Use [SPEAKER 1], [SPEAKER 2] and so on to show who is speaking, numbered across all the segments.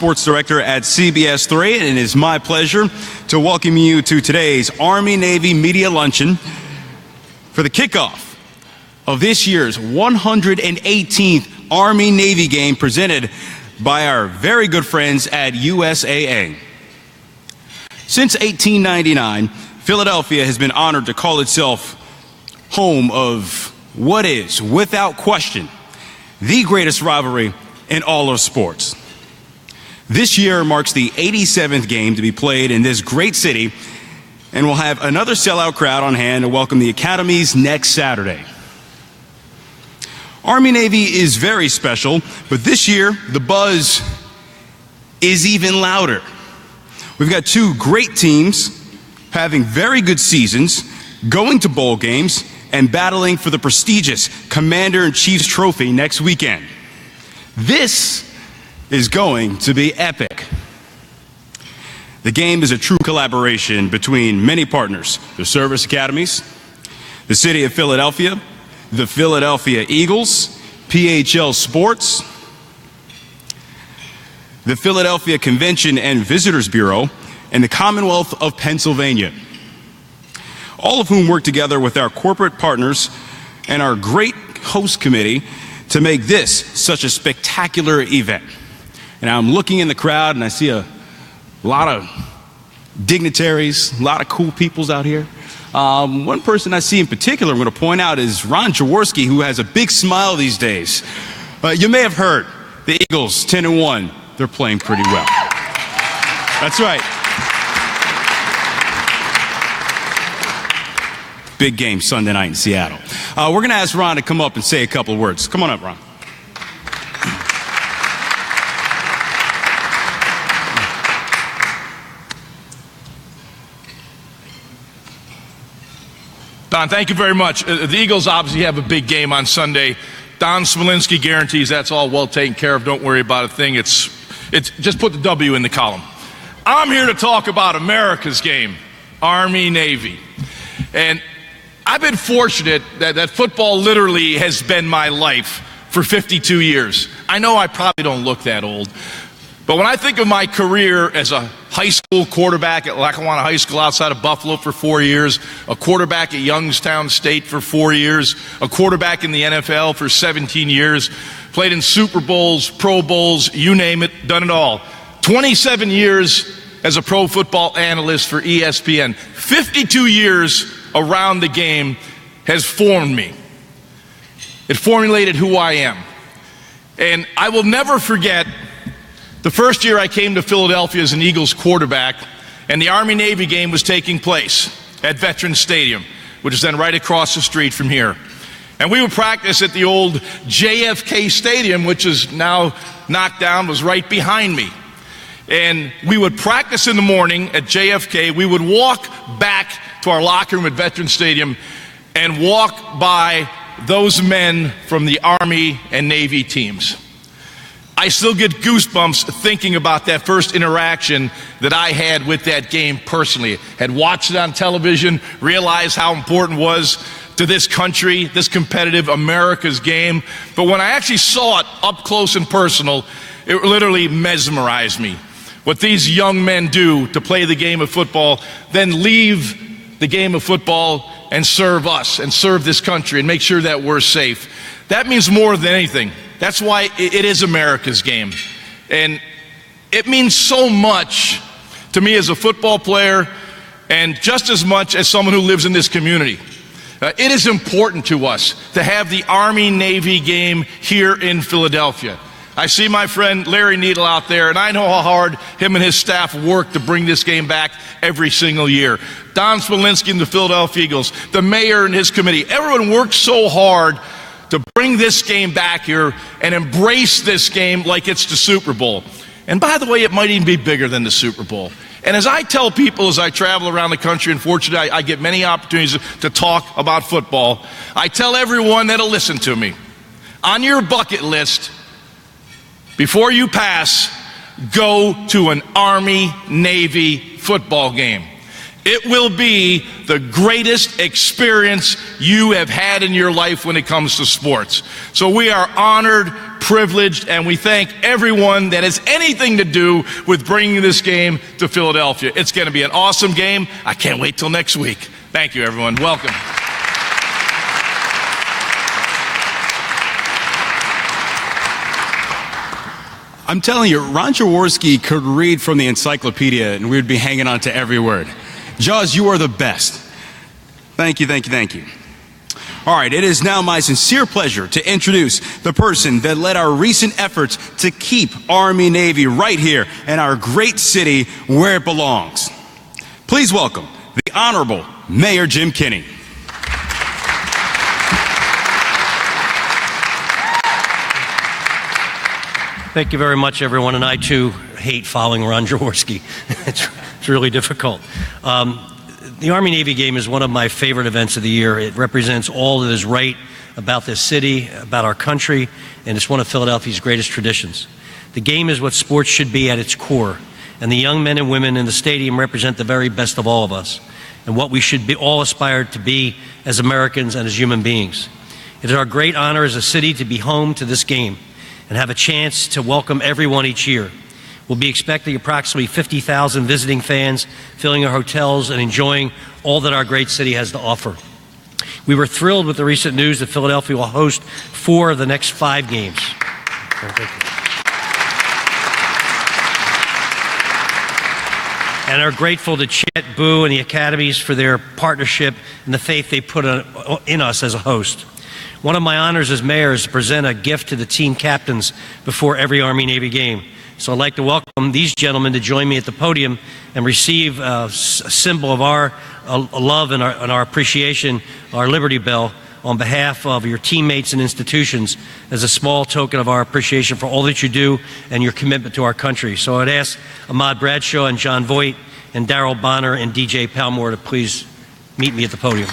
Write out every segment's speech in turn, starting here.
[SPEAKER 1] Sports Director at CBS 3, and it is my pleasure to welcome you to today's Army-Navy Media Luncheon for the kickoff of this year's 118th Army-Navy game presented by our very good friends at USAA. Since 1899, Philadelphia has been honored to call itself home of what is, without question, the greatest rivalry in all of sports. This year marks the 87th game to be played in this great city, and we'll have another sellout crowd on hand to welcome the Academies next Saturday. Army-Navy is very special, but this year the buzz is even louder. We've got two great teams having very good seasons, going to bowl games, and battling for the prestigious Commander-in-Chief's Trophy next weekend. This is going to be epic. The game is a true collaboration between many partners: the service academies, the city of Philadelphia, the Philadelphia Eagles, PHL Sports, the Philadelphia Convention and Visitors Bureau, and the Commonwealth of Pennsylvania, all of whom work together with our corporate partners and our great host committee to make this such a spectacular event. And I'm looking in the crowd and I see a lot of dignitaries, a lot of cool peoples out here. One person I see in particular I'm going to point out is Ron Jaworski, who has a big smile these days. You may have heard the Eagles 10-1. They're playing pretty well. That's right. Big game Sunday night in Seattle. We're going to ask Ron to come up and say a couple of words. Come on up, Ron.
[SPEAKER 2] Don, thank you very much. The Eagles obviously have a big game on Sunday. Don Smolinski guarantees that's all well taken care of. Don't worry about a thing. It's just put the W in the column. I'm here to talk about America's game, Army-Navy. And I've been fortunate that football literally has been my life for 52 years. I know I probably don't look that old, but when I think of my career as a high school quarterback at Lackawanna High School outside of Buffalo for 4 years, a quarterback at Youngstown State for 4 years, a quarterback in the NFL for 17 years, played in Super Bowls, Pro Bowls, you name it, done it all. 27 years as a pro football analyst for ESPN. 52 years around the game has formed me. It formulated who I am. And I will never forget the first year I came to Philadelphia as an Eagles quarterback, and the Army-Navy game was taking place at Veterans Stadium, which is then right across the street from here. And we would practice at the old JFK Stadium, which is now knocked down, was right behind me. And we would practice in the morning at JFK. We would walk back to our locker room at Veterans Stadium and walk by those men from the Army and Navy teams. I still get goosebumps thinking about that first interaction that I had with that game personally. Had watched it on television, realized how important it was to this country, this competitive America's game. But when I actually saw it up close and personal, it literally mesmerized me. What these young men do to play the game of football, then leave the game of football and serve us and serve this country and make sure that we're safe. That means more than anything. That's why it is America's game. And it means so much to me as a football player and just as much as someone who lives in this community. It is important to us to have the Army-Navy game here in Philadelphia. I see my friend Larry Needle out there, and I know how hard him and his staff work to bring this game back every single year. Don Smolinski and the Philadelphia Eagles, the mayor and his committee, everyone works so hard to bring this game back here and embrace this game like it's the Super Bowl. And by the way, it might even be bigger than the Super Bowl. And as I tell people as I travel around the country, and fortunately I get many opportunities to talk about football, I tell everyone that'll listen to me, on your bucket list, before you pass, go to an Army-Navy football game. It will be the greatest experience you have had in your life when it comes to sports. So we are honored, privileged, and we thank everyone that has anything to do with bringing this game to Philadelphia. It's going to be an awesome game. I can't wait till next week. Thank you, everyone. Welcome.
[SPEAKER 1] I'm telling you, Ron Jaworski could read from the encyclopedia and we would be hanging on to every word. Jaws, you are the best. Thank you, thank you, thank you. All right, it is now my sincere pleasure to introduce the person that led our recent efforts to keep Army-Navy right here in our great city where it belongs. Please welcome the Honorable Mayor Jim Kinney.
[SPEAKER 3] Thank you very much, everyone, and I too hate following Ron Jaworski. It's really difficult. The Army-Navy game is one of my favorite events of the year. It represents all that is right about this city, about our country, and it's one of Philadelphia's greatest traditions. The game is what sports should be at its core, and the young men and women in the stadium represent the very best of all of us, and what we should be all aspire to be as Americans and as human beings. It is our great honor as a city to be home to this game and have a chance to welcome everyone each year. We'll be expecting approximately 50,000 visiting fans, filling our hotels and enjoying all that our great city has to offer. We were thrilled with the recent news that Philadelphia will host 4 of the next 5 games. And are grateful to Chet, Boo, and the academies for their partnership and the faith they put in us as a host. One of my honors as mayor is to present a gift to the team captains before every Army-Navy game. So I'd like to welcome these gentlemen to join me at the podium and receive a symbol of our love and our appreciation, our Liberty Bell, on behalf of your teammates and institutions as a small token of our appreciation for all that you do and your commitment to our country. So I'd ask Ahmad Bradshaw and John Voight and Darrell Bonner and DJ Palmore to please meet me at the podium.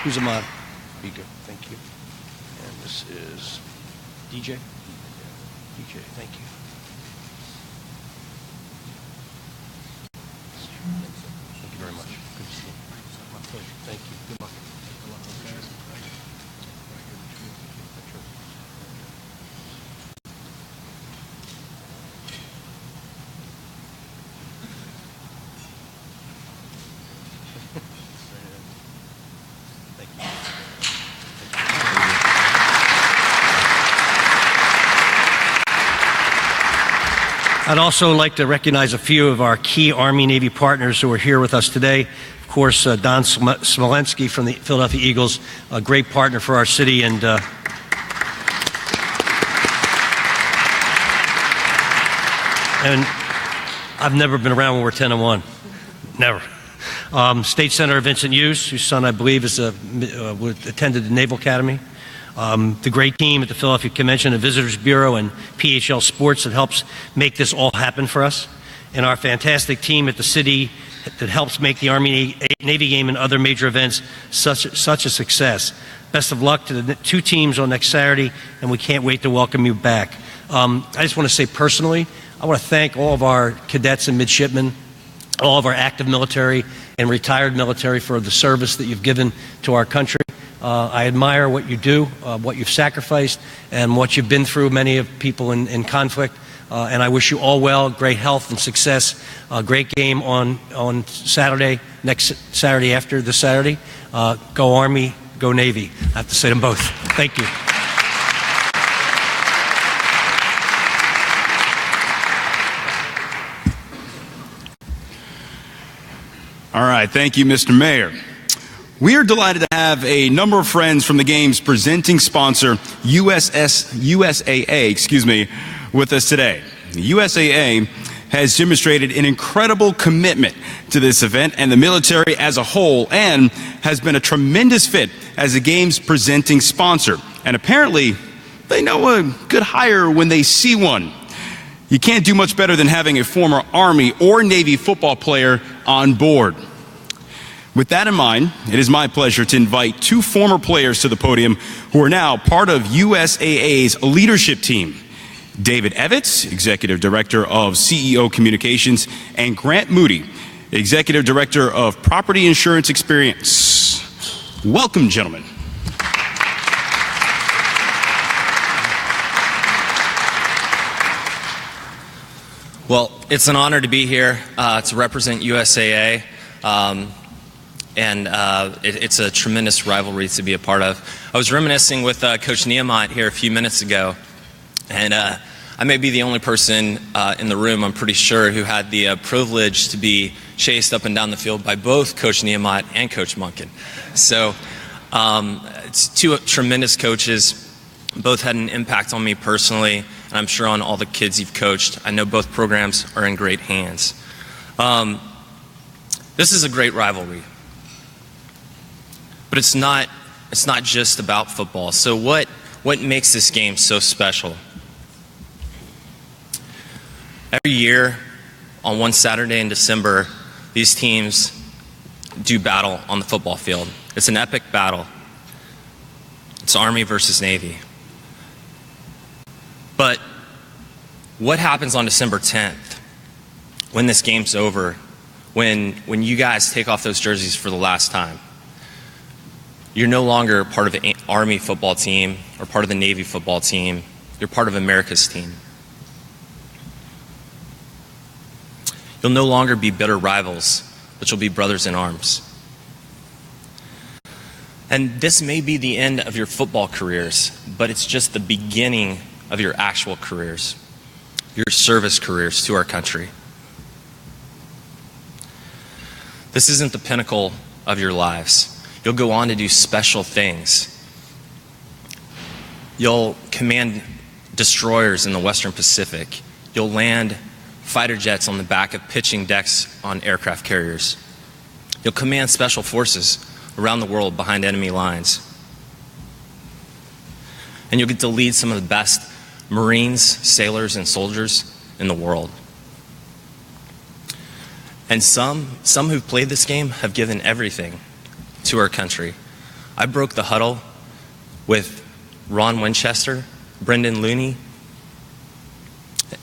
[SPEAKER 3] Who's Ahmad? Be good, thank you. And this is DJ. DJ, thank you. Thank you very much. Good to see you. My pleasure. Thank you. Good luck. I'd also like to recognize a few of our key Army-Navy partners who are here with us today. Of course, Don Smolensky from the Philadelphia Eagles, a great partner for our city, and I've never been around when we're 10-1. Never. State Senator Vincent Hughes, whose son I believe is attended the Naval Academy. The great team at the Philadelphia Convention and Visitors Bureau and PHL Sports that helps make this all happen for us, and our fantastic team at the city that helps make the Army-Navy game and other major events such a success. Best of luck to the 2 teams on next Saturday, and we can't wait to welcome you back. I just want to say personally, I want to thank all of our cadets and midshipmen, all of our active military and retired military for the service that you've given to our country. I admire what you do, what you've sacrificed, and what you've been through, many of people in conflict. And I wish you all well, great health and success. Great game on Saturday, next Saturday after this Saturday. Go Army, go Navy. I have to say them both. Thank you.
[SPEAKER 1] All right, thank you, Mr. Mayor. We are delighted to have a number of friends from the game's presenting sponsor, USAA, with us today. The USAA has demonstrated an incredible commitment to this event and the military as a whole, and has been a tremendous fit as the game's presenting sponsor. And apparently, they know a good hire when they see one. You can't do much better than having a former Army or Navy football player on board. With that in mind, it is my pleasure to invite two former players to the podium who are now part of USAA's leadership team. David Evitz, Executive Director of CEO Communications, and Grant Moody, Executive Director of Property Insurance Experience. Welcome, gentlemen.
[SPEAKER 4] Well, it's an honor to be here to represent USAA, and it's a tremendous rivalry to be a part of. I was reminiscing with Coach Nehemiah here a few minutes ago, and I may be the only person in the room, I'm pretty sure, who had the privilege to be chased up and down the field by both Coach Nehemiah and Coach Munkin. So it's two tremendous coaches. Both had an impact on me personally, and I'm sure on all the kids you've coached. I know both programs are in great hands. This is a great rivalry, but it's not just about football. So what makes this game so special? Every year, on one Saturday in December, these teams do battle on the football field. It's an epic battle. It's Army versus Navy. But what happens on December 10th when this game's over, when you guys take off those jerseys for the last time? You're no longer part of the Army football team or part of the Navy football team. You're part of America's team. You'll no longer be bitter rivals, but you'll be brothers in arms. And this may be the end of your football careers, but it's just the beginning of your actual careers, your service careers to our country. This isn't the pinnacle of your lives. You'll go on to do special things. You'll command destroyers in the Western Pacific. You'll land fighter jets on the back of pitching decks on aircraft carriers. You'll command special forces around the world behind enemy lines. And you'll get to lead some of the best Marines, sailors, and soldiers in the world. And some who've played this game have given everything to our country. I broke the huddle with Ron Winchester, Brendan Looney,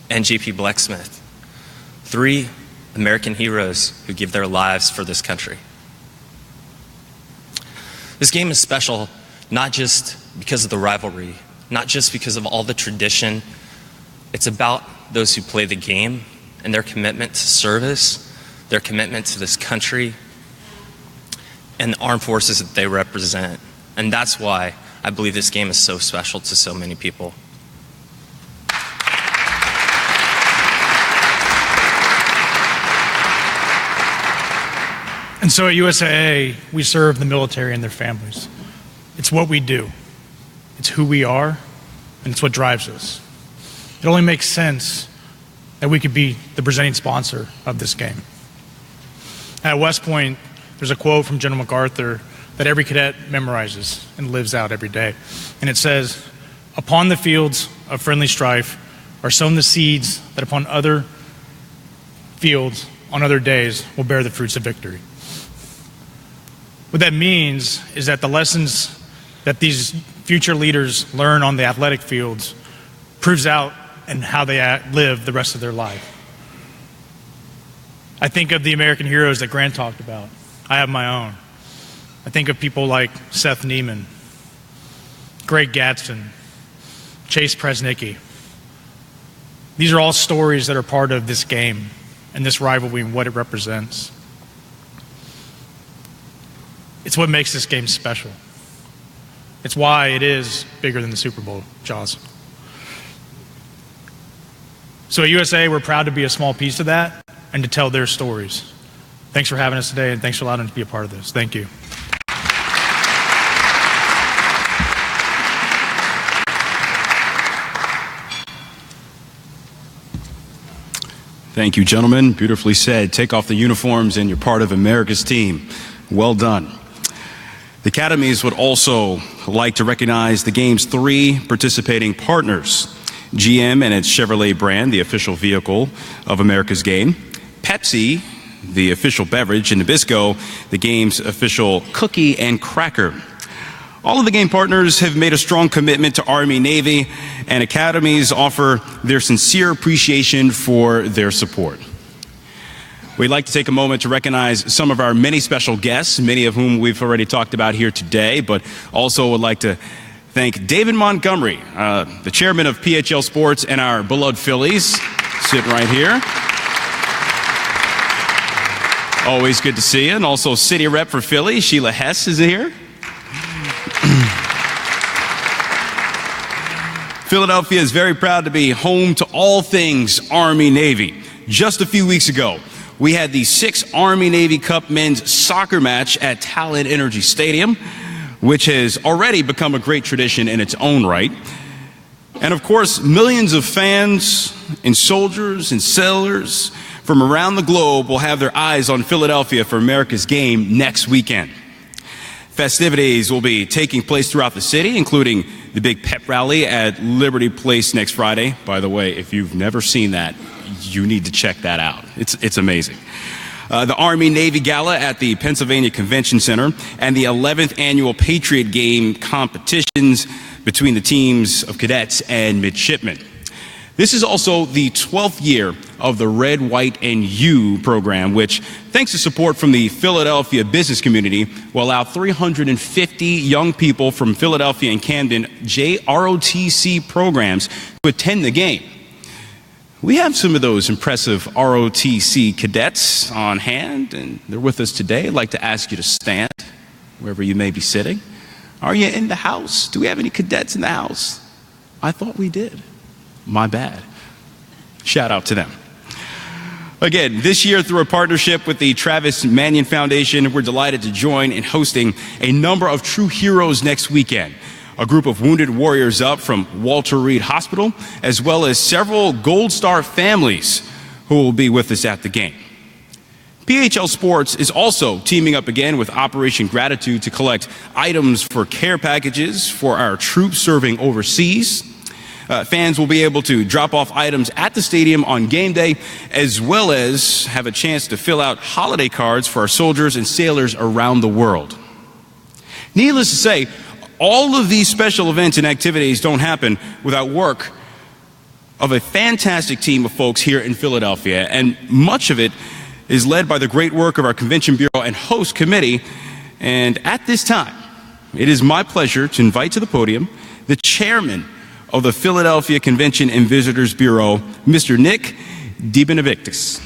[SPEAKER 4] and J.P. Blecksmith, three American heroes who give their lives for this country. This game is special not just because of the rivalry, not just because of all the tradition. It's about those who play the game and their commitment to service, their commitment to this country, and the armed forces that they represent. And that's why I believe this game is so special to so many people.
[SPEAKER 5] And so at USAA, we serve the military and their families. It's what we do. It's who we are, and it's what drives us. It only makes sense that we could be the presenting sponsor of this game. At West Point, there's a quote from General MacArthur that every cadet memorizes and lives out every day. And it says, "Upon the fields of friendly strife are sown the seeds that upon other fields on other days will bear the fruits of victory." What that means is that the lessons that these future leaders learn on the athletic fields proves out in how they live the rest of their life. I think of the American heroes that Grant talked about. I have my own. I think of people like Seth Neiman, Greg Gadsden, Chase Presnicki. These are all stories that are part of this game and this rivalry and what it represents. It's what makes this game special. It's why it is bigger than the Super Bowl, Jaws. So at USA, we're proud to be a small piece of that and to tell their stories. Thanks for having us today, and thanks for allowing us to be a part of this. Thank you.
[SPEAKER 1] Thank you, gentlemen. Beautifully said. Take off the uniforms and you're part of America's team. Well done. The academies would also like to recognize the game's three participating partners: GM and its Chevrolet brand, the official vehicle of America's game; Pepsi, the official beverage, and Nabisco, the game's official cookie and cracker. All of the game partners have made a strong commitment to Army-Navy, and academies offer their sincere appreciation for their support. We'd like to take a moment to recognize some of our many special guests, many of whom we've already talked about here today, but also would like to thank David Montgomery, the chairman of PHL Sports, and our beloved Phillies, sitting right here. Always good to see you. And also city rep for Philly, Sheila Hess, is here. Philadelphia is very proud to be home to all things Army-Navy. Just a few weeks ago, we had the 6th Army-Navy Cup men's soccer match at Talon Energy Stadium, which has already become a great tradition in its own right. And of course, millions of fans and soldiers and sailors from around the globe will have their eyes on Philadelphia for America's game next weekend. Festivities will be taking place throughout the city, including the big pep rally at Liberty Place next Friday. By the way, if you've never seen that, you need to check that out. It's amazing. The Army-Navy Gala at the Pennsylvania Convention Center, and the 11th annual Patriot Game competitions between the teams of cadets and midshipmen. This is also the 12th year of the Red, White, and U program, which, thanks to support from the Philadelphia business community, will allow 350 young people from Philadelphia and Camden JROTC programs to attend the game. We have some of those impressive ROTC cadets on hand, and they're with us today. I'd like to ask you to stand wherever you may be sitting. Are you in the house? Do we have any cadets in the house? I thought we did. My bad. Shout out to them. Again, this year, through a partnership with the Travis Manion Foundation, we're delighted to join in hosting a number of true heroes next weekend. A group of wounded warriors up from Walter Reed Hospital, as well as several Gold Star families who will be with us at the game. PHL Sports is also teaming up again with Operation Gratitude to collect items for care packages for our troops serving overseas. Fans will be able to drop off items at the stadium on game day, as well as have a chance to fill out holiday cards for our soldiers and sailors around the world. Needless to say, all of these special events and activities don't happen without work of a fantastic team of folks here in Philadelphia, and much of it is led by the great work of our Convention Bureau and Host Committee. And at this time, it is my pleasure to invite to the podium the chairman of the Philadelphia Convention and Visitors Bureau, Mr. Nick DiBenedictis.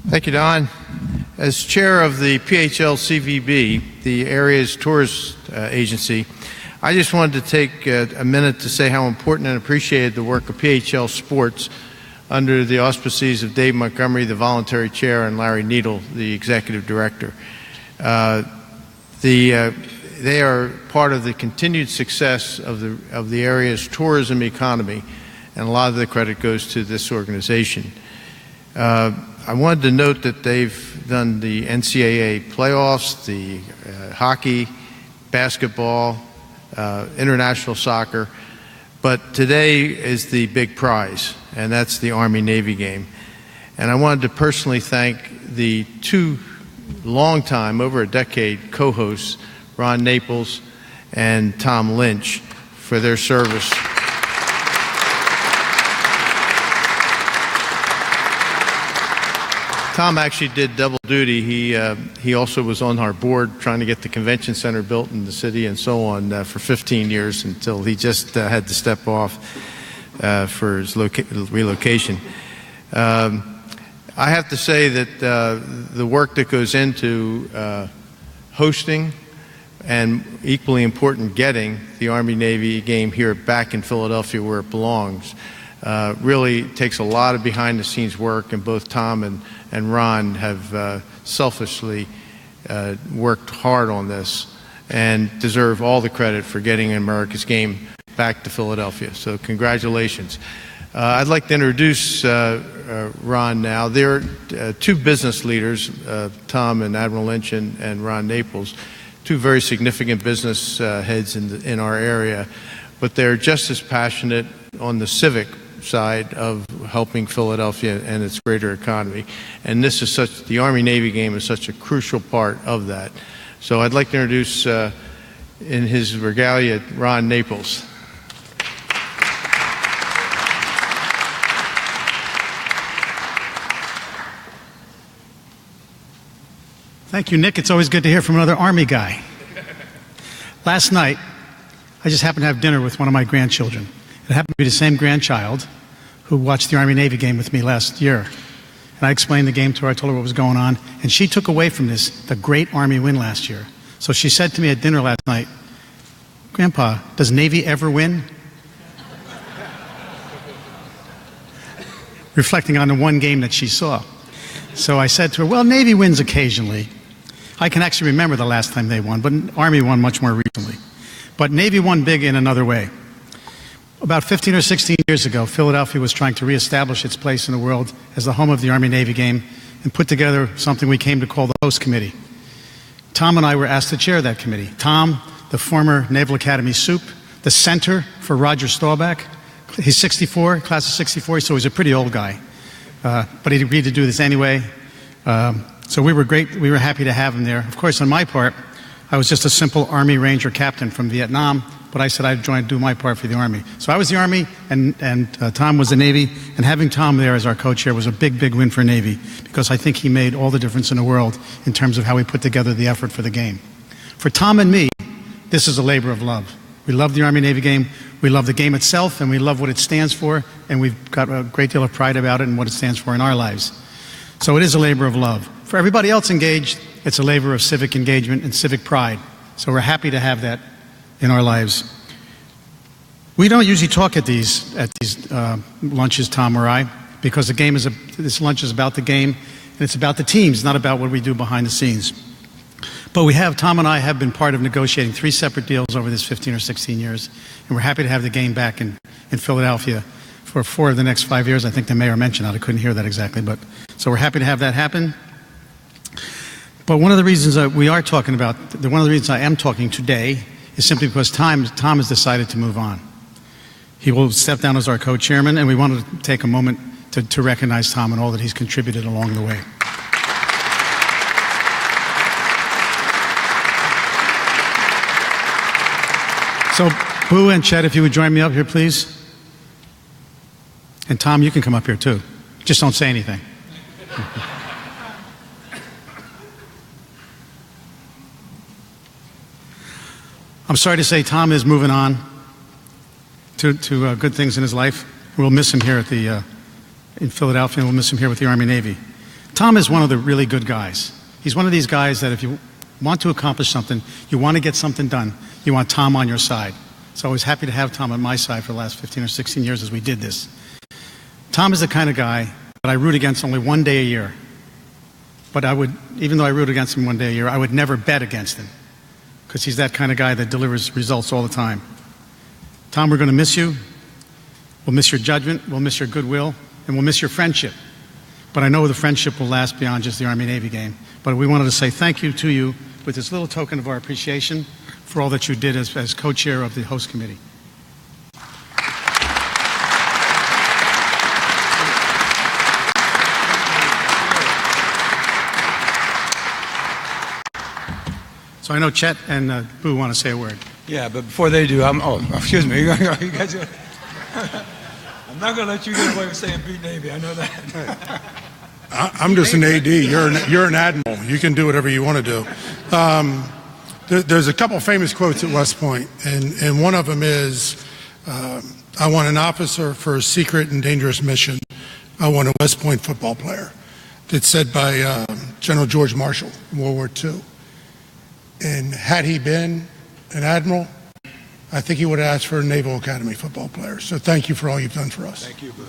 [SPEAKER 6] Thank you, Don. As chair of the PHL CVB, the area's tourist agency, I just wanted to take a minute to say how important and appreciated the work of PHL Sports under the auspices of Dave Montgomery, the voluntary chair, and Larry Needle, the executive director. They are part of the continued success of the area's tourism economy, and a lot of the credit goes to this organization. I wanted to note that they've done the NCAA playoffs, the hockey, basketball, international soccer, but today is the big prize, and that's the Army-Navy game. And I wanted to personally thank the two long-time, over a decade, co-hosts, Ron Naples and Tom Lynch, for their service. Tom actually did double duty. He also was on our board trying to get the convention center built in the city and so on for 15 years until he just had to step off for his relocation. I have to say that the work that goes into hosting and equally important getting the Army-Navy game here back in Philadelphia where it belongs really takes a lot of behind-the-scenes work, and both Tom and Ron have selfishly worked hard on this and deserve all the credit for getting America's game back to Philadelphia. So congratulations. I'd like to introduce Ron now. They're two business leaders, Tom and Admiral Lynch and Ron Naples, two very significant business heads in our area, but they're just as passionate on the civic side of helping Philadelphia and its greater economy. And this is the Army-Navy game is such a crucial part of that. So I'd like to introduce, in his regalia, Ron Naples.
[SPEAKER 7] Thank you, Nick. It's always good to hear from another Army guy. Last night, I just happened to have dinner with one of my grandchildren. It happened to be the same grandchild who watched the Army-Navy game with me last year. And I explained the game to her, I told her what was going on, and she took away from this the great Army win last year. So she said to me at dinner last night, "Grandpa, does Navy ever win?" Reflecting on the one game that she saw. So I said to her, well, Navy wins occasionally. I can actually remember the last time they won, but Army won much more recently. But Navy won big in another way. About 15 or 16 years ago, Philadelphia was trying to reestablish its place in the world as the home of the Army-Navy game and put together something we came to call the Host Committee. Tom and I were asked to chair that committee. Tom, the former Naval Academy soup, the center for Roger Staubach. He's 64, class of 64, so he's a pretty old guy. But he agreed to do this anyway. So we were happy to have him there. Of course, on my part, I was just a simple Army Ranger captain from Vietnam, but I said I'd do my part for the Army. So I was the Army, and Tom was the Navy, and having Tom there as our co-chair was a big, big win for Navy, because I think he made all the difference in the world in terms of how we put together the effort for the game. For Tom and me, this is a labor of love. We love the Army-Navy game, we love the game itself, and we love what it stands for, and we've got a great deal of pride about it and what it stands for in our lives. So it is a labor of love. For everybody else engaged, it's a labor of civic engagement and civic pride. So we're happy to have that in our lives. We don't usually talk at these lunches, Tom or I, because this lunch is about the game, and it's about the teams, not about what we do behind the scenes. But Tom and I have been part of negotiating 3 separate deals over this 15 or 16 years, and we're happy to have the game back in Philadelphia for 4 of the next 5 years. I think the mayor mentioned that. I couldn't hear that exactly, but so we're happy to have that happen. But one of the reasons one of the reasons I am talking today is simply because Tom has decided to move on. He will step down as our co-chairman, and we wanted to take a moment to recognize Tom and all that he's contributed along the way. So, Boo and Chet, if you would join me up here, please. And Tom, you can come up here too. Just don't say anything. I'm sorry to say Tom is moving on to good things in his life. We'll miss him here in Philadelphia, and we'll miss him here with the Army-Navy. Tom is one of the really good guys. He's one of these guys that if you want to accomplish something, you want to get something done, you want Tom on your side. So I was happy to have Tom on my side for the last 15 or 16 years as we did this. Tom is the kind of guy that I root against only one day a year. But even though I root against him one day a year, I would never bet against him, because he's that kind of guy that delivers results all the time. Tom, we're going to miss you. We'll miss your judgment, we'll miss your goodwill, and we'll miss your friendship. But I know the friendship will last beyond just the Army-Navy game. But we wanted to say thank you to you with this little token of our appreciation for all that you did as co-chair of the host committee. So I know Chet and Boo want to say a word.
[SPEAKER 8] Yeah, but before they do, excuse me. You guys, I'm not going to let you get away with saying beat Navy. I know that.
[SPEAKER 9] I'm just an AD. You're an admiral. You can do whatever you want to do. There's a couple famous quotes at West Point, and one of them is, I want an officer for a secret and dangerous mission. I want a West Point football player. It's said by General George Marshall in World War II. And had he been an admiral, I think he would have asked for a Naval Academy football player. So thank you for all you've done for us.
[SPEAKER 8] Thank you, Bud.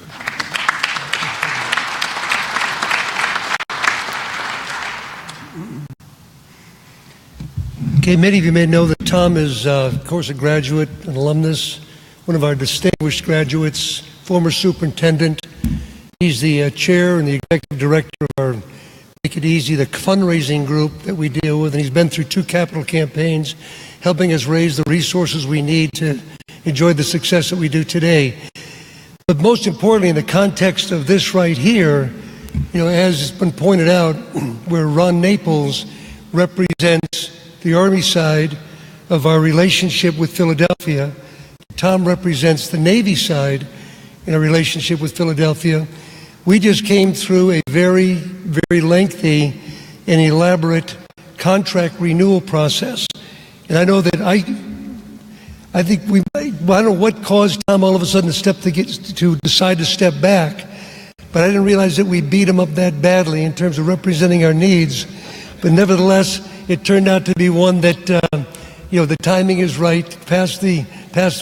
[SPEAKER 10] Okay, many of you may know that Tom is, of course, a graduate, an alumnus, one of our distinguished graduates, former superintendent. He's the chair and the executive director of our Make It Easy, the fundraising group that we deal with, and he's been through 2 capital campaigns, helping us raise the resources we need to enjoy the success that we do today. But most importantly, in the context of this right here, as has been pointed out, where Ron Naples represents the Army side of our relationship with Philadelphia, Tom represents the Navy side in our relationship with Philadelphia. We just came through a very, very lengthy and elaborate contract renewal process. And I know that I don't know what caused Tom all of a sudden to decide to step back, but I didn't realize that we beat him up that badly in terms of representing our needs. But nevertheless, it turned out to be one that, the timing is right, pass the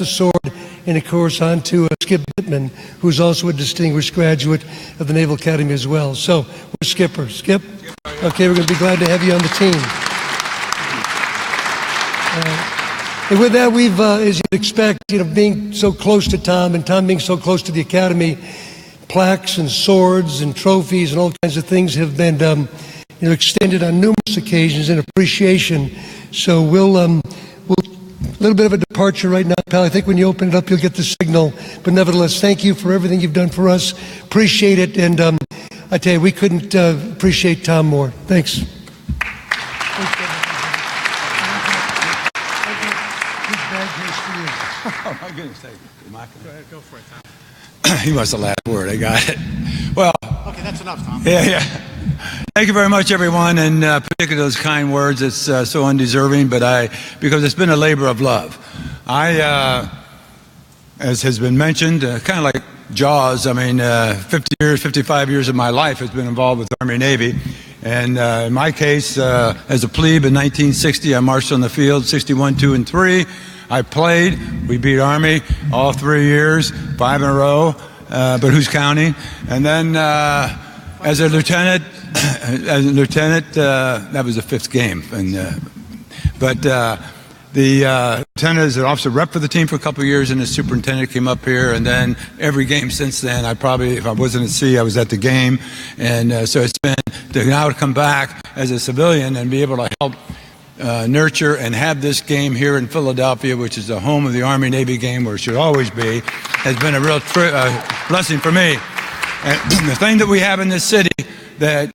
[SPEAKER 10] sword, and of course on to Skip Dittman, who's also a distinguished graduate of the Naval Academy as well. So, we're Skipper. Skip? Okay, we're going to be glad to have you on the team. And with that, we've, as you'd expect, being so close to Tom and Tom being so close to the Academy, plaques and swords and trophies and all kinds of things have been extended on numerous occasions in appreciation. So we'll a little bit of a departure right now, pal. I think when you open it up, you'll get the signal. But nevertheless, thank you for everything you've done for us. Appreciate it. And I tell you, we couldn't appreciate Tom more. Thanks.
[SPEAKER 8] Oh, my goodness. Thank you. Go ahead, go for it, Tom. He must have last word. I got it. Well.
[SPEAKER 7] Okay, that's enough, Tom.
[SPEAKER 8] Yeah. Thank you very much, everyone, and particularly those kind words. It's so undeserving, but because it's been a labor of love. As has been mentioned, kind of like Jaws, 55 years of my life has been involved with Army Navy. And in my case, as a plebe in 1960, I marched on the field 61, 2, and 3. I played. We beat Army all 3 years, 5 in a row, but who's counting? And then as a lieutenant, that was the 5th game. But the lieutenant is an officer rep for the team for a couple of years, and the superintendent came up here. And then every game since then, if I wasn't at sea, I was at the game. And so it's been to now come back as a civilian and be able to help nurture and have this game here in Philadelphia, which is the home of the Army-Navy game, where it should always be, has been a real blessing for me. And the thing that we have in this city that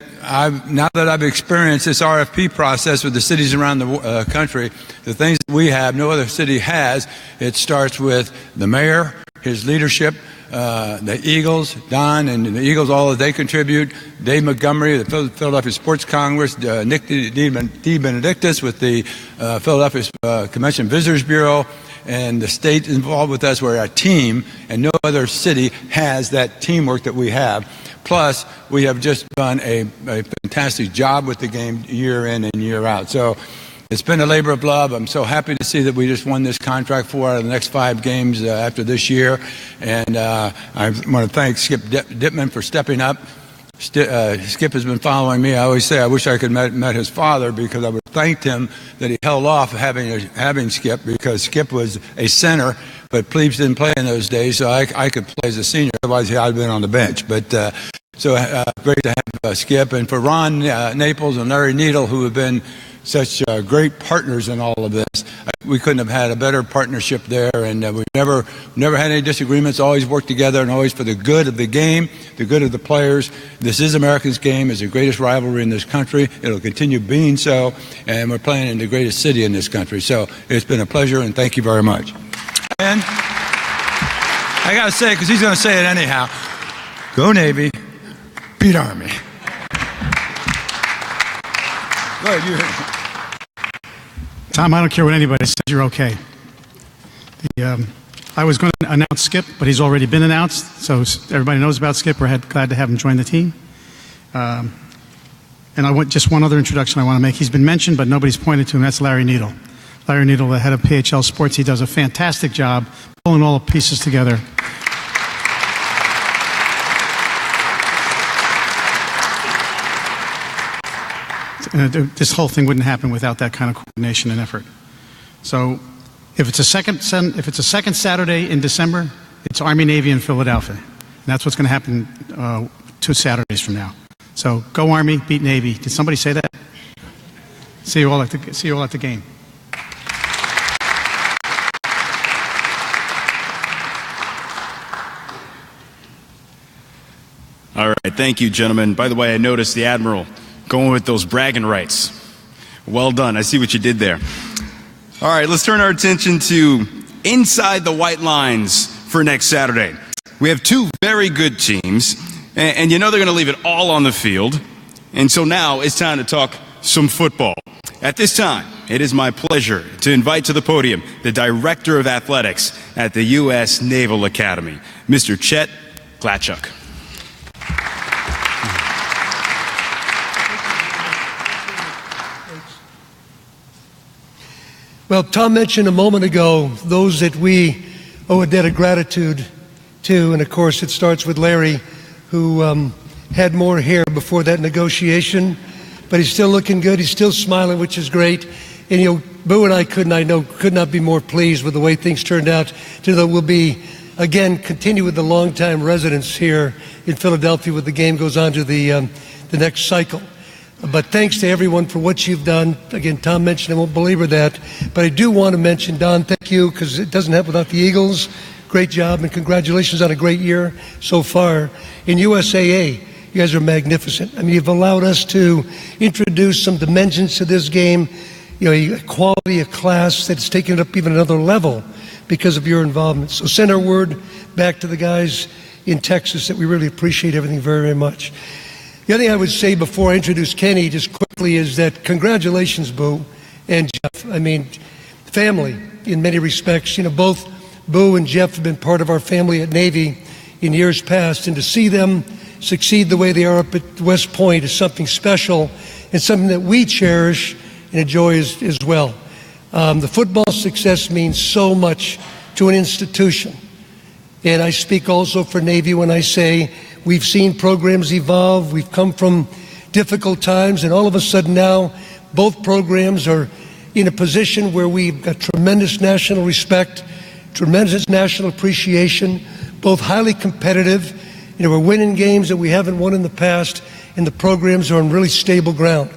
[SPEAKER 8] now that I've experienced this RFP process with the cities around the country, the things that we have, no other city has. It starts with the mayor, his leadership, the Eagles, Don and the Eagles, all that they contribute, Dave Montgomery, the Philadelphia Sports Congress, Nick DeBenedictis with the Philadelphia Convention Visitors Bureau, and the state involved with us. We're a team, and no other city has that teamwork that we have. Plus, we have just done a fantastic job with the game year in and year out. So it's been a labor of love. I'm so happy to see that we just won this contract 4 out of the next 5 games after this year. And I want to thank Skip Dittman for stepping up. Skip has been following me. I always say I wish I could met his father, because I would have thanked him that he held off having Skip, because Skip was a center, but plebes didn't play in those days, so I could play as a senior. Otherwise, I'd have been on the bench. But so great to have Skip. And for Ron Naples and Larry Needle, who have been such great partners in all of this. We couldn't have had a better partnership there, and we've never had any disagreements, always worked together, and always for the good of the game, the good of the players. This is America's game. It's the greatest rivalry in this country. It'll continue being so, and we're playing in the greatest city in this country. So it's been a pleasure, and thank you very much. And I got to say, because he's going to say it anyhow, go Navy, beat Army. Go ahead,
[SPEAKER 7] Tom, I don't care what anybody says, you're okay. I was going to announce Skip, but he's already been announced, so everybody knows about Skip. We're glad to have him join the team. And I want just one other introduction I want to make. He's been mentioned, but nobody's pointed to him. That's Larry Needle. Larry Needle, the head of PHL Sports. He does a fantastic job pulling all the pieces together. This whole thing wouldn't happen without that kind of coordination and effort. So, if it's a second Saturday in December, it's Army Navy in Philadelphia, and that's what's going to happen 2 Saturdays from now. So, go Army, beat Navy. Did somebody say that? See you all at the game.
[SPEAKER 1] Thank you, gentlemen. By the way, I noticed the Admiral going with those bragging rights. Well done. I see what you did there. All right, let's turn our attention to inside the white lines for next Saturday. We have two very good teams, and you know they're going to leave it all on the field. And so now it's time to talk some football. At this time, it is my pleasure to invite to the podium the Director of Athletics at the U.S. Naval Academy, Mr. Chet Glatchuk.
[SPEAKER 10] Well, Tom mentioned a moment ago those that we owe a debt of gratitude to, and of course it starts with Larry, who had more hair before that negotiation, but he's still looking good, he's still smiling, which is great. And you know, Boo and I could not be more pleased with the way things turned out. To know we'll be, again, continue with the longtime residents here in Philadelphia when the game goes on to the next cycle. But thanks to everyone for what you've done. Again, Tom mentioned, I won't belabor that, but I do want to mention, Don, thank you, because it doesn't happen without the Eagles. Great job, and congratulations on a great year so far. In USAA, you guys are magnificent. I mean, you've allowed us to introduce some dimensions to this game, you know, a quality, a class that's taken it up even another level because of your involvement. So send our word back to the guys in Texas that we really appreciate everything very, very much. The other thing I would say before I introduce Kenny just quickly is that congratulations, Boo and Jeff. I mean, family in many respects. You know, both Boo and Jeff have been part of our family at Navy in years past, and to see them succeed the way they are up at West Point is something special and something that we cherish and enjoy as well. The football success means so much to an institution. And I speak also for Navy when I say we've seen programs evolve, we've come from difficult times, and all of a sudden now both programs are in a position where we've got tremendous national respect, tremendous national appreciation, both highly competitive. You know, we're winning games that we haven't won in the past, and the programs are on really stable ground.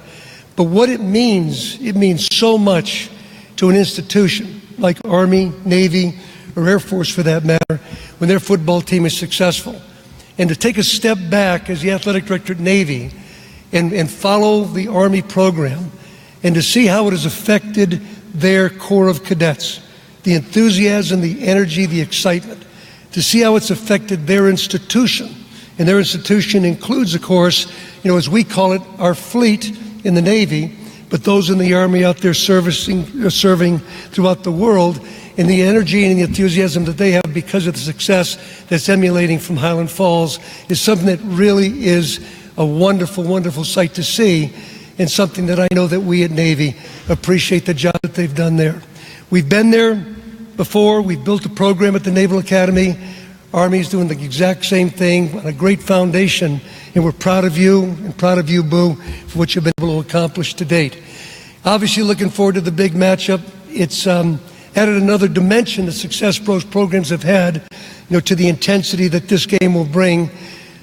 [SPEAKER 10] But what it means so much to an institution like Army, Navy, or Air Force for that matter, when their football team is successful. And to take a step back as the athletic director at Navy and follow the Army program and to see how it has affected their Corps of Cadets, the enthusiasm, the energy, the excitement, to see how it's affected their institution. And their institution includes, of course, you know, as we call it, our fleet in the Navy, but those in the Army out there serving throughout the world, and the energy and the enthusiasm that they have because of the success that's emulating from Highland Falls is something that really is a wonderful, wonderful sight to see, and something that I know that we at Navy appreciate the job that they've done there. We've been there before. We've built a program at the Naval Academy. Army's doing the exact same thing on a great foundation, and we're proud of you and proud of you, Boo, for what you've been able to accomplish to date. Obviously looking forward to the big matchup. It's added another dimension that Success Pros programs have had, you know, to the intensity that this game will bring.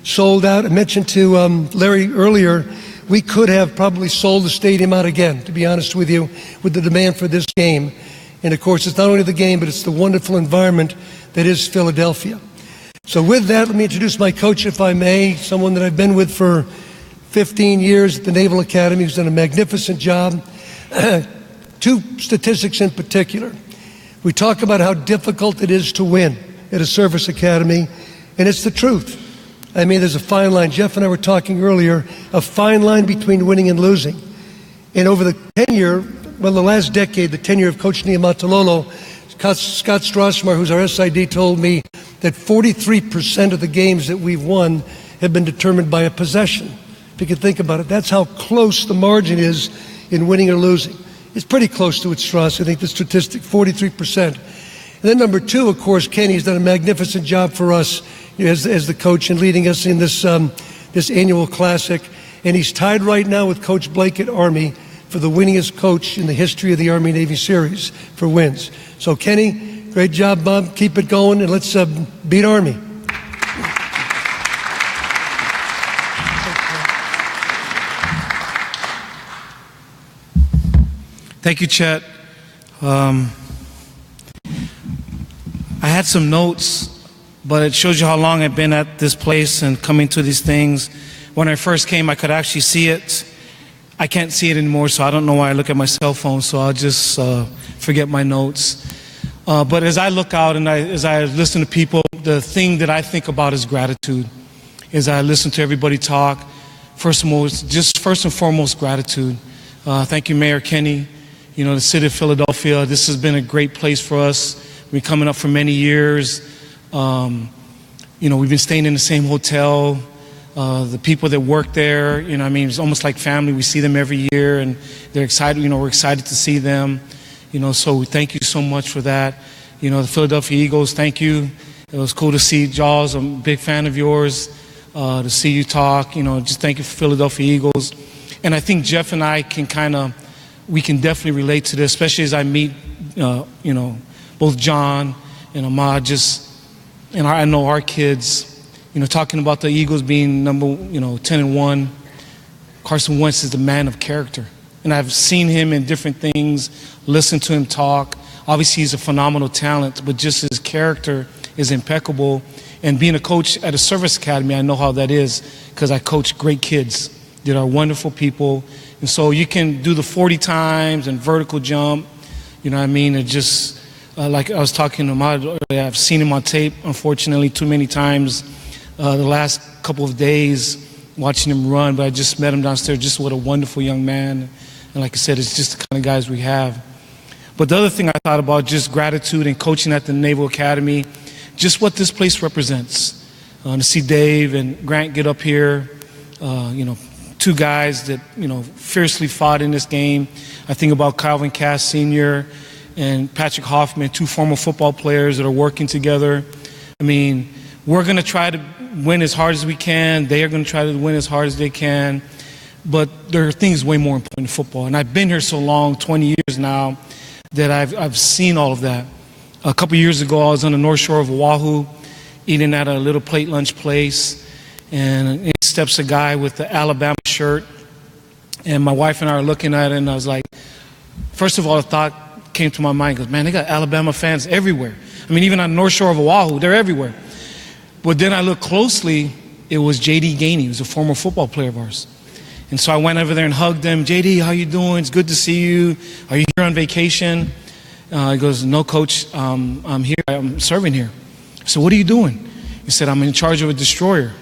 [SPEAKER 10] Sold out. I mentioned to Larry earlier, we could have probably sold the stadium out again, to be honest with you, with the demand for this game. And of course, it's not only the game, but it's the wonderful environment that is Philadelphia. So with that, let me introduce my coach, if I may, someone that I've been with for 15 years at the Naval Academy, who's done a magnificent job. Two statistics in particular. We talk about how difficult it is to win at a service academy, and it's the truth. I mean, there's a fine line. Jeff and I were talking earlier, a fine line between winning and losing. And over the tenure, well, the last decade, the tenure of Coach Niumatalolo, Scott Strasmar, who's our SID, told me that 43% of the games that we've won have been determined by a possession. If you can think about it, that's how close the margin is in winning or losing. It's pretty close to it, Strauss. I think the statistic, 43%. And then number two, of course, Kenny's done a magnificent job for us, you know, as the coach and leading us in this annual classic. And he's tied right now with Coach Blake at Army for the winningest coach in the history of the Army-Navy series for wins. So Kenny, great job, Bob. Keep it going, and let's beat Army.
[SPEAKER 11] Thank you, Chet. I had some notes but it shows you how long I've been at this place and coming to these things. When I first came, I could actually see it. I can't see it anymore, so I don't know why I look at my cell phone, so I'll just forget my notes. But as I look out and as I listen to people, the thing that I think about is gratitude. As I listen to everybody talk, first and foremost, gratitude. Thank you, Mayor Kenny. You know, the city of Philadelphia, this has been a great place for us. We've been coming up for many years. You know, we've been staying in the same hotel. The people that work there, you know, I mean, it's almost like family. We see them every year, and they're excited. You know, we're excited to see them. You know, so thank you so much for that. You know, the Philadelphia Eagles, thank you. It was cool to see Jaws. I'm a big fan of yours. To see you talk, you know, just thank you for Philadelphia Eagles. And I think Jeff and I we can definitely relate to this, especially as I meet, you know, both John and Ahmad, and I know our kids, you know, talking about the Eagles being number, 10-1. Carson Wentz is the man of character. And I've seen him in different things, listened to him talk. Obviously, he's a phenomenal talent, but just his character is impeccable. And being a coach at a service academy, I know how that is because I coach great kids that are wonderful people. And so you can do the 40 times and vertical jump, you know what I mean? It just, like I was talking to Ahmad earlier, I've seen him on tape, unfortunately, too many times the last couple of days watching him run, but I just met him downstairs. Just what a wonderful young man. And like I said, it's just the kind of guys we have. But the other thing I thought about, just gratitude and coaching at the Naval Academy, just what this place represents. To see Dave and Grant get up here, you know, two guys that, you know, fiercely fought in this game. I think about Calvin Cass Sr. and Patrick Hoffman, two former football players that are working together. I mean, we're going to try to win as hard as we can. They are going to try to win as hard as they can. But there are things way more important in football. And I've been here so long, 20 years now, that I've seen all of that. A couple years ago, I was on the North Shore of Oahu, eating at a little plate lunch place, and in steps a guy with the Alabama shirt, and my wife and I are looking at it, and I was like, first of all, a thought came to my mind, goes, man, they got Alabama fans everywhere. I mean, even on the North Shore of Oahu, they're everywhere. But then I looked closely, it was J.D. Gainey, who's a former football player of ours. And so I went over there and hugged him. J.D., how you doing? It's good to see you. Are you here on vacation? He goes, no, Coach, I'm here. I'm serving here. I said, what are you doing? He said, I'm in charge of a destroyer.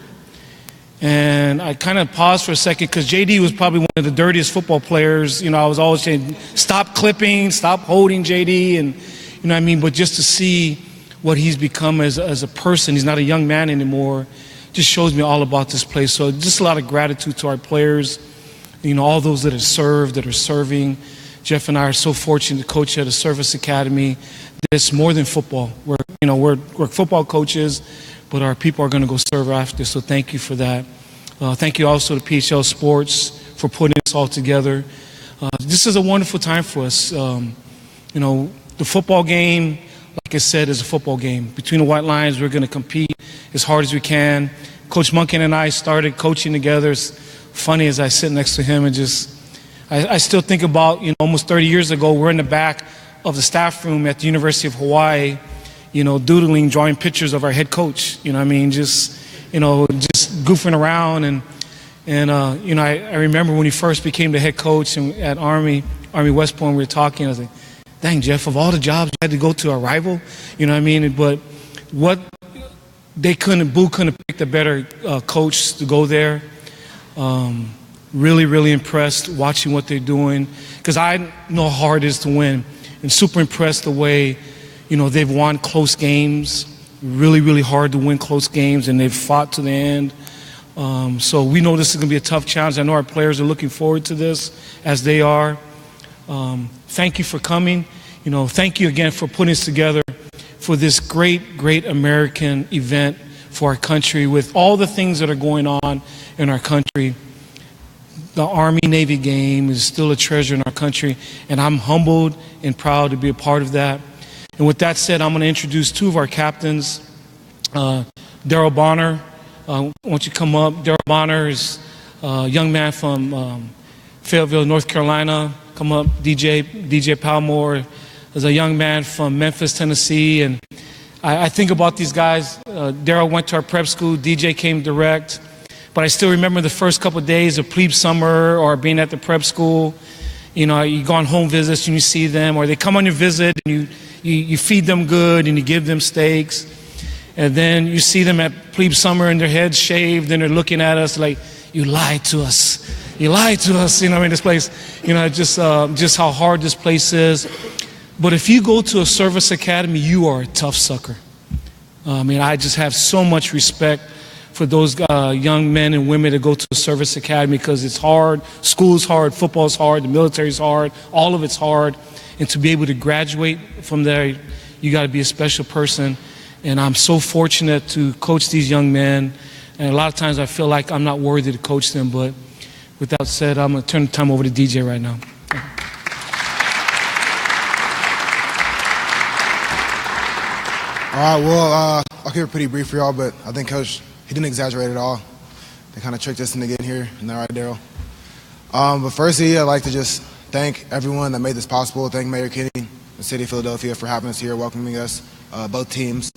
[SPEAKER 11] And I kind of paused for a second because J.D. was probably one of the dirtiest football players. You know, I was always saying, stop clipping, stop holding J.D. And, you know what I mean? But just to see what he's become as a person, he's not a young man anymore, just shows me all about this place. So just a lot of gratitude to our players, you know, all those that have served, that are serving. Jeff and I are so fortunate to coach at a service academy that's more than football. We're football coaches, but our people are going to go serve after. So thank you for that. Thank you also to PHL Sports for putting this all together. This is a wonderful time for us. You know, the football game, like I said, is a football game. Between the white lines, we're going to compete as hard as we can. Coach Munkin and I started coaching together. It's funny as I sit next to him and I still think about, you know, almost 30 years ago, we're in the back of the staff room at the University of Hawaii, you know, doodling, drawing pictures of our head coach. You know what I mean? Just goofing around. And you know, I remember when he first became the head coach at Army West Point, we were talking, I was like, dang, Jeff, of all the jobs you had to go to a rival, you know what I mean? But Boo couldn't have picked a better coach to go there. Really, really impressed watching what they're doing because I know how hard it is to win, and super impressed the way, you know, they've won close games. Really, really hard to win close games, and they've fought to the end. So we know this is going to be a tough challenge. I know our players are looking forward to this, as they are. Thank you for coming. You know, thank you again for putting this together for this great, great American event for our country with all the things that are going on in our country. The Army-Navy game is still a treasure in our country, and I'm humbled and proud to be a part of that. And with that said, I'm going to introduce two of our captains. Daryl Bonner, why don't you come up? Daryl Bonner is a young man from Fayetteville, North Carolina. Come up. DJ Palmore is a young man from Memphis, Tennessee. And I think about these guys, Daryl went to our prep school, DJ came direct. But I still remember the first couple of days of plebe summer or being at the prep school. You know, you go on home visits and you see them, or they come on your visit and you feed them good and you give them steaks. And then you see them at plebe summer and their heads shaved and they're looking at us like, you lied to us. You lied to us, you know, in this place. You know, just how hard this place is. But if you go to a service academy, you are a tough sucker. I mean, I just have so much respect for those young men and women that go to a service academy, because it's hard. School's hard, football's hard, the military's hard, all of it's hard. And to be able to graduate from there, you got to be a special person. And I'm so fortunate to coach these young men. And a lot of times I feel like I'm not worthy to coach them. But with that said, I'm going to turn the time over to DJ right now.
[SPEAKER 12] All right, well, I'll keep it pretty brief for y'all, but I think Coach, he didn't exaggerate at all. They kind of tricked us into getting here. Isn't that right, Daryl? But firstly, I'd like to just thank everyone that made this possible. Thank Mayor Kinney, the City of Philadelphia, for having us here, welcoming us, both teams,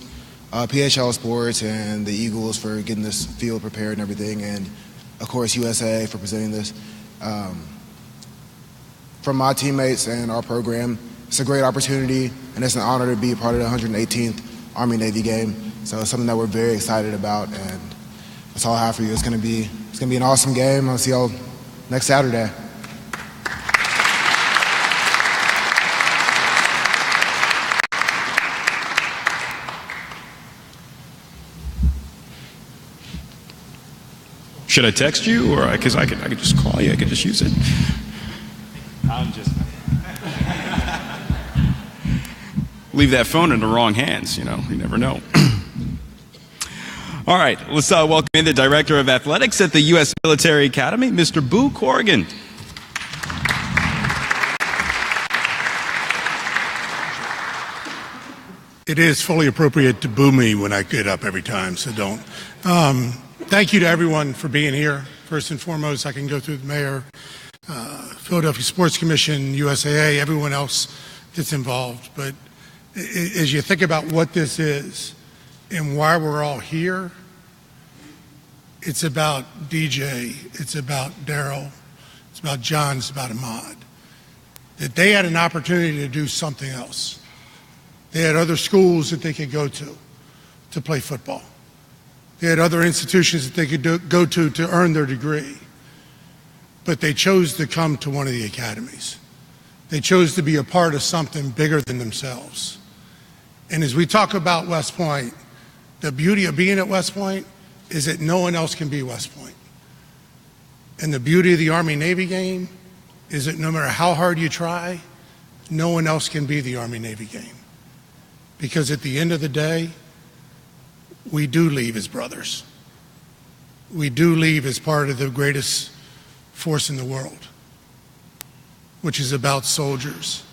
[SPEAKER 12] PHL Sports and the Eagles for getting this field prepared and everything, and, of course, USAA for presenting this. From my teammates and our program, it's a great opportunity, and it's an honor to be a part of the 118th Army-Navy game. So it's something that we're very excited about, and that's all I have for you. It's gonna be an awesome game. I'll see y'all next Saturday.
[SPEAKER 1] Should I text you, or because I could just call you? I could just use it. I'm just leave that phone in the wrong hands. You know, you never know. All right, let's welcome in the Director of Athletics at the U.S. Military Academy, Mr. Boo Corrigan.
[SPEAKER 9] It is fully appropriate to boo me when I get up every time, so don't. Thank you to everyone for being here. First and foremost, I can go through the mayor, Philadelphia Sports Commission, USAA, everyone else that's involved. But as you think about what this is and why we're all here, it's about DJ, it's about Daryl, it's about John, it's about Ahmad. That they had an opportunity to do something else. They had other schools that they could go to play football. They had other institutions that they could go to earn their degree. But they chose to come to one of the academies. They chose to be a part of something bigger than themselves. And as we talk about West Point, the beauty of being at West Point is that no one else can be West Point. And the beauty of the Army-Navy game is that no matter how hard you try, no one else can be the Army-Navy game. Because at the end of the day, we do leave as brothers. We do leave as part of the greatest force in the world, which is about soldiers,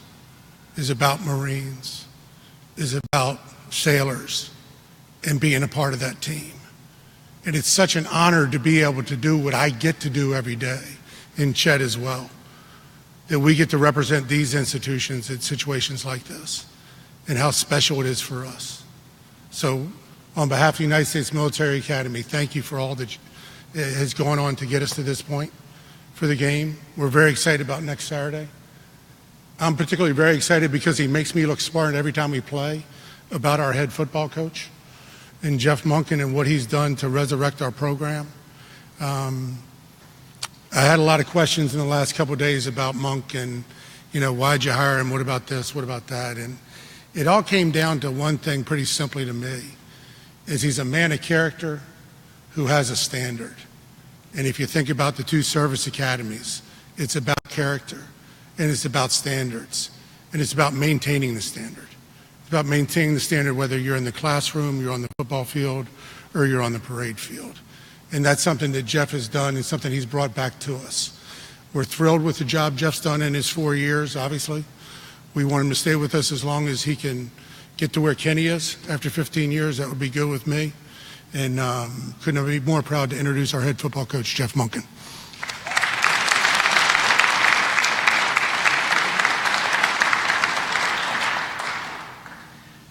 [SPEAKER 9] is about Marines, is about sailors, and being a part of that team. And it's such an honor to be able to do what I get to do every day, and Chet as well, that we get to represent these institutions in situations like this, and how special it is for us. So on behalf of the United States Military Academy, thank you for all that has gone on to get us to this point for the game. We're very excited about next Saturday. I'm particularly very excited because he makes me look smart every time we play about our head football coach and Jeff Monken and what he's done to resurrect our program. I had a lot of questions in the last couple of days about Monk and, you know, why'd you hire him? What about this? What about that? And it all came down to one thing pretty simply to me, is he's a man of character who has a standard. And if you think about the two service academies, it's about character and it's about standards and it's about maintaining the standard. It's about maintaining the standard whether you're in the classroom, you're on the football field, or you're on the parade field. And that's something that Jeff has done and something he's brought back to us. We're thrilled with the job Jeff's done in his 4 years, obviously. We want him to stay with us as long as he can get to where Kenny is. After 15 years, that would be good with me. And couldn't be more proud to introduce our head football coach, Jeff Monken.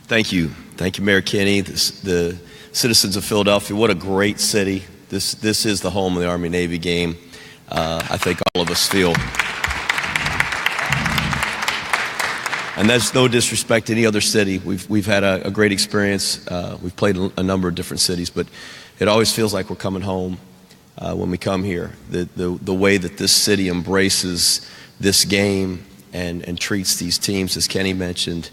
[SPEAKER 13] Thank you. Thank you, Mayor Kinney, the citizens of Philadelphia, what a great city. This is the home of the Army-Navy game. I think all of us feel. And that's no disrespect to any other city. We've had a great experience. We've played a number of different cities, but it always feels like we're coming home when we come here. The way that this city embraces this game and treats these teams, as Kenny mentioned,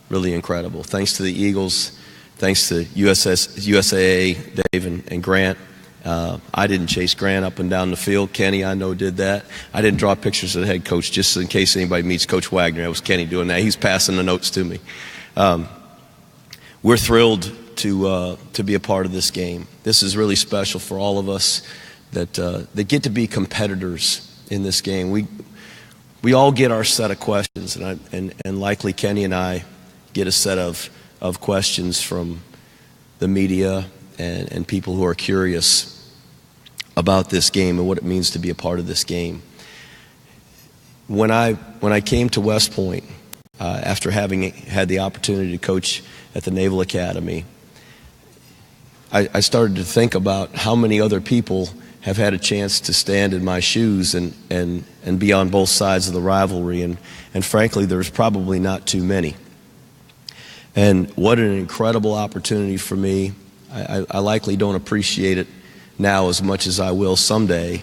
[SPEAKER 13] really incredible. Thanks to the Eagles, thanks to USAA, Dave and Grant. I didn't chase Grant up and down the field. Kenny, I know, did that. I didn't draw pictures of the head coach just in case anybody meets Coach Wagner. That was Kenny doing that. He's passing the notes to me. We're thrilled to be a part of this game. This is really special for all of us that get to be competitors in this game. We all get our set of questions, and likely Kenny and I get a set of questions from the media and people who are curious about this game and what it means to be a part of this game. When I came to West Point, after having had the opportunity to coach at the Naval Academy, I started to think about how many other people have had a chance to stand in my shoes and be on both sides of the rivalry, and frankly, there's probably not too many. And what an incredible opportunity for me. I likely don't appreciate it now as much as I will someday,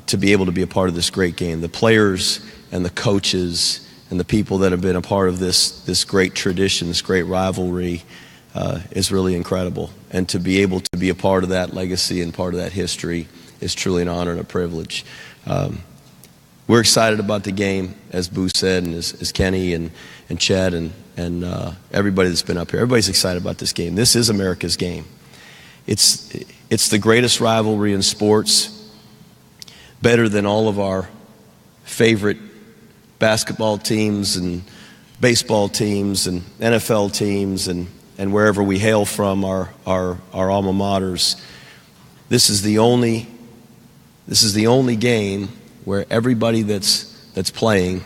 [SPEAKER 13] to be able to be a part of this great game. The players and the coaches and the people that have been a part of this great tradition, this great rivalry, is really incredible. And to be able to be a part of that legacy and part of that history is truly an honor and a privilege. We're excited about the game, as Boo said, and as Kenny and Chad and everybody that's been up here. Everybody's excited about this game. This is America's game. It's the greatest rivalry in sports, better than all of our favorite basketball teams and baseball teams and NFL teams and wherever we hail from, our alma maters. This is the only game where everybody that's playing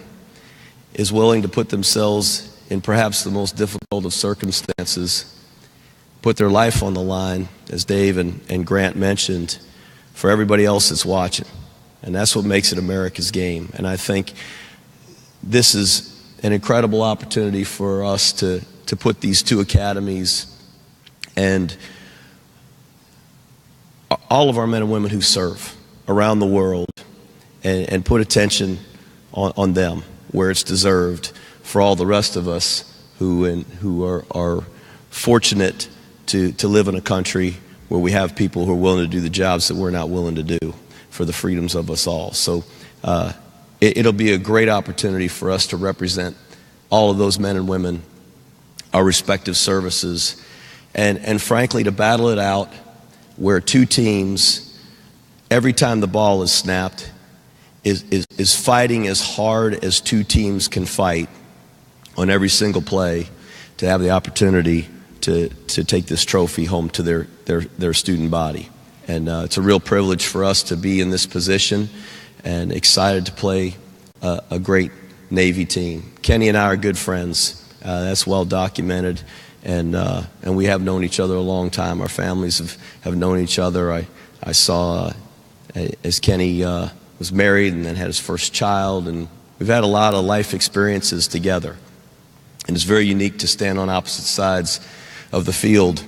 [SPEAKER 13] is willing to put themselves in perhaps the most difficult of circumstances, put their life on the line, as Dave and Grant mentioned, for everybody else that's watching. And that's what makes it America's game. And I think this is an incredible opportunity for us to put these two academies and all of our men and women who serve around the world and put attention on them where it's deserved for all the rest of us who are fortunate to live in a country where we have people who are willing to do the jobs that we're not willing to do for the freedoms of us all. So it'll be a great opportunity for us to represent all of those men and women, our respective services, and frankly to battle it out where two teams, every time the ball is snapped, is fighting as hard as two teams can fight on every single play to have the opportunity to take this trophy home to their student body. And it's a real privilege for us to be in this position and excited to play a great Navy team. Kenny and I are good friends. That's well documented. And we have known each other a long time. Our families have known each other. I saw as Kenny was married and then had his first child, and we've had a lot of life experiences together. And it's very unique to stand on opposite sides of the field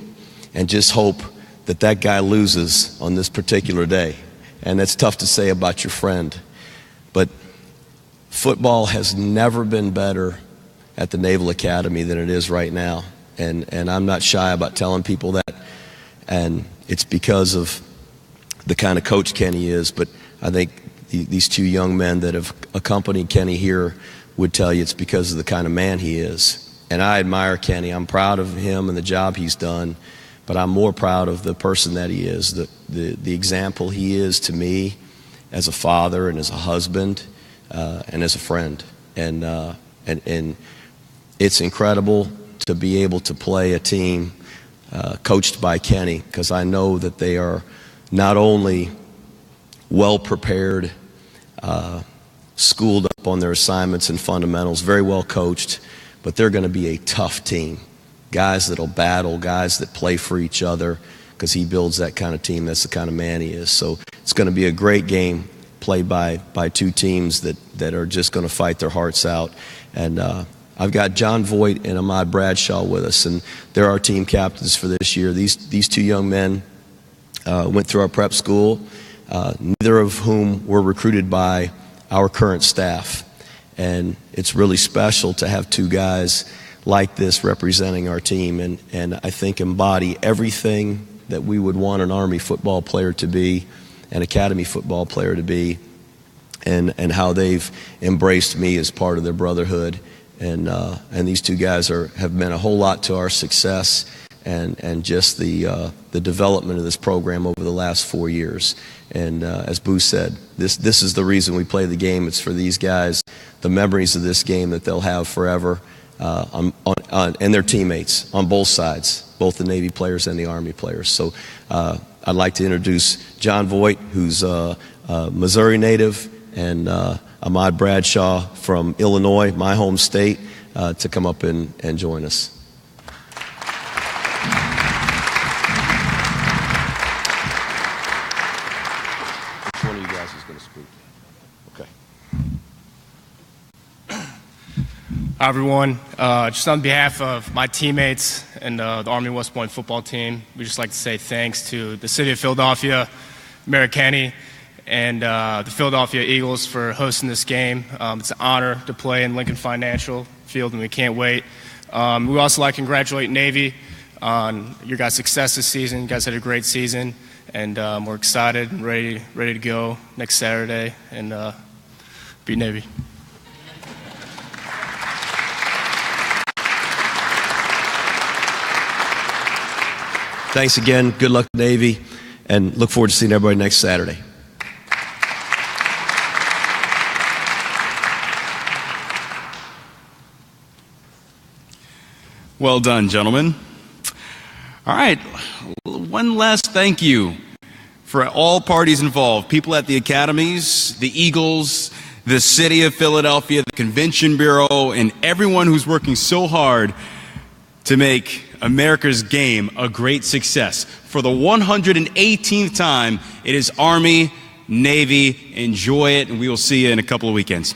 [SPEAKER 13] and just hope that that guy loses on this particular day. And that's tough to say about your friend. But football has never been better at the Naval Academy than it is right now. And I'm not shy about telling people that. And it's because of the kind of coach Kenny is. But I think these two young men that have accompanied Kenny here would tell you it's because of the kind of man he is. And I admire Kenny. I'm proud of him and the job he's done. But I'm more proud of the person that he is, the example he is to me as a father and as a husband and as a friend. And it's incredible to be able to play a team coached by Kenny, because I know that they are not only well prepared, schooled up on their assignments and fundamentals, very well coached, but they're going to be a tough team. guys that'll battle, guys that play for each other, because he builds that kind of team. That's the kind of man he is. So it's going to be a great game played by two teams that are just going to fight their hearts out. And I've got John Voight and Ahmad Bradshaw with us, and they're our team captains for this year. These two young men went through our prep school, neither of whom were recruited by our current staff. And it's really special to have two guys like this representing our team, and I think embody everything that we would want an Army football player to be, an Academy football player to be, and how they've embraced me as part of their brotherhood. And these two guys have meant a whole lot to our success and just the development of this program over the last 4 years. And as Boo said, this is the reason we play the game. It's for these guys, the memories of this game that they'll have forever, and their teammates on both sides, both the Navy players and the Army players. So I'd like to introduce John Voight, who's a Missouri native, and Ahmad Bradshaw from Illinois, my home state, to come up and join us. Which one of you guys is going to speak? Okay.
[SPEAKER 14] Hi, everyone. Just on behalf of my teammates and the Army West Point football team, we'd just like to say thanks to the City of Philadelphia, Mayor Kenny, and the Philadelphia Eagles for hosting this game. It's an honor to play in Lincoln Financial Field, and we can't wait. We also like to congratulate Navy on your guys' success this season. You guys had a great season, and we're excited and ready to go next Saturday and beat Navy.
[SPEAKER 13] Thanks again. Good luck, Navy, and look forward to seeing everybody next Saturday.
[SPEAKER 1] Well done, gentlemen. All right, one last thank you for all parties involved, people at the academies, the Eagles, the City of Philadelphia, the Convention Bureau, and everyone who's working so hard to make America's game a great success. For the 118th time, it is Army, Navy. Enjoy it, and we will see you in a couple of weekends.